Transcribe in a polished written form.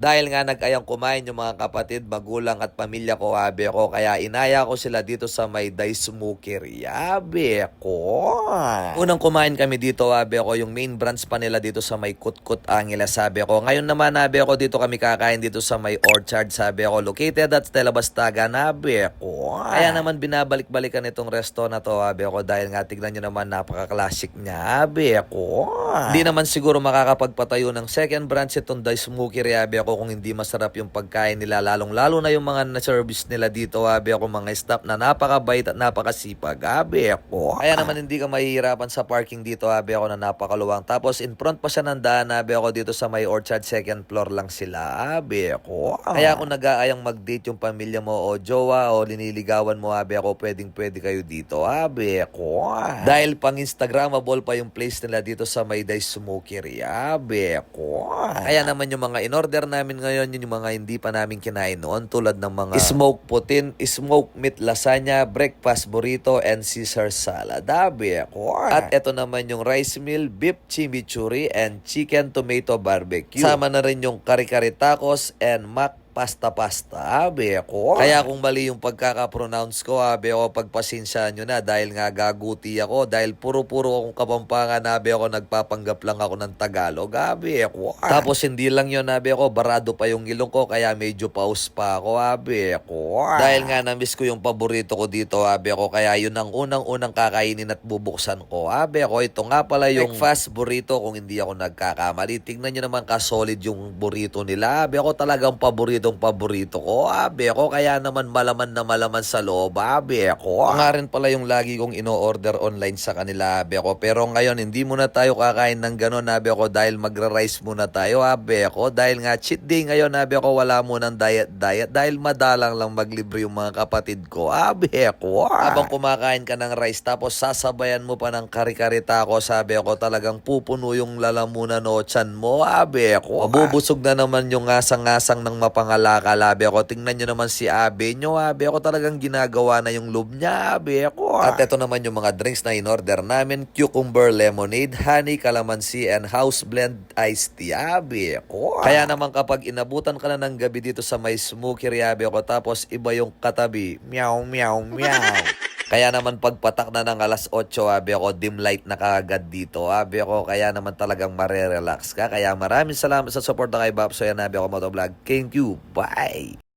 Dahil nga nag-ayang kumain yung mga kapatid, magulang at pamilya ko, abi ko, kaya inaya ko sila dito sa may Daismuker, abi ko. Unang kumain kami dito, abi ko, yung main branch pa nila dito sa may Kutkut Angeles, sabi ko. Ngayon naman, abi ko, dito kami kakain dito sa may Orchard, sabi ko, located at Stella Bastagan, abi ko. Kaya naman binabalik-balikan itong resto na to, abi ko, dahil nga tignan nyo naman napaka-classic niya, abi ko. Hindi naman siguro makakapagpatayo ng second branch itong Daismuker, abi ko, kung hindi masarap yung pagkain nila, lalong-lalo na yung mga na-service nila dito, abi ako, mga staff na napakabait at napakasipag, abi ako. Kaya naman hindi ka mahihirapan sa parking dito, abi ako, na napakaluwang. Tapos in front pa siya ng daan, abi ako, dito sa may Orchard, second floor lang sila, abi ako. Kaya kung nag-aayang mag-date yung pamilya mo o jowa o liniligawan mo, abi ako, pwedeng-pwede kayo dito, abi ako. Dahil pang Instagramable pa yung place nila dito sa may Daismuker, abi ako. Kaya naman yung mga in-order namin ngayon, yun yung mga hindi pa namin kinain noon, tulad ng mga smoke putin, smoke meat lasagna, breakfast burrito, and Caesar salad. Dabi ako. At ito naman yung rice meal, beef chimichurri, and chicken tomato barbecue. Sama na rin yung kari-kari tacos and mac pasta-pasta, abi ako. Kaya kung mali yung pagkaka-pronounce ko, abi ako, pagpasensya nyo na dahil nga gaguti ako, dahil puro-puro akong Kapampangan, abi ako, nagpapanggap lang ako ng Tagalog, abi ako. Tapos hindi lang yun, abi ako, barado pa yung ilong ko, kaya medyo pause pa ako, abi ako. Dahil nga na-miss ko yung paborito ko dito, abi ako, kaya yun ang unang-unang kakainin at bubuksan ko, abi ako. Ito nga pala yung breakfast burrito, kung hindi ako nagkakamali. Tingnan nyo naman ka-solid yung burrito nila, abi ako, talagang paborito ko, abi ako, kaya naman malaman na malaman sa loob, abi ako. Nga rin pala yung lagi kong ino-order online sa kanila, abi ako, pero ngayon hindi muna tayo kakain ng ganon, abi ako, dahil magra-rice muna tayo, abi ako, dahil nga cheat day ngayon, abi ako, wala munang diet, dahil madalang lang maglibre yung mga kapatid ko, abi ako. Habang kumakain ka ng rice, tapos sasabayan mo pa ng kari-kari tacos, sabi ako, talagang pupuno yung lalamunan o tiyan mo, abi ako. Mabubusog na naman yung ngasang-ngasang ng mapangalakal, abi ako. Tingnan nyo naman si abi nyo, abi ako, talagang ginagawa na yung loob niya, abi ako. At ito naman yung mga drinks na in-order namin, cucumber lemonade, honey calamansi, and house blend iced tea, abi ako. Kaya naman kapag inabutan ka na ng gabi dito sa may Smoker, abi ako, tapos iba yung katabi, meow, meow, meow. Kaya naman pagpatak na ng alas 8, abi ako, dim light na kaagad dito, abi ako, kaya naman talagang marerelax ka. Kaya maraming salamat sa support na kay Babso, yan, abi ako, motovlog. Thank you, bye!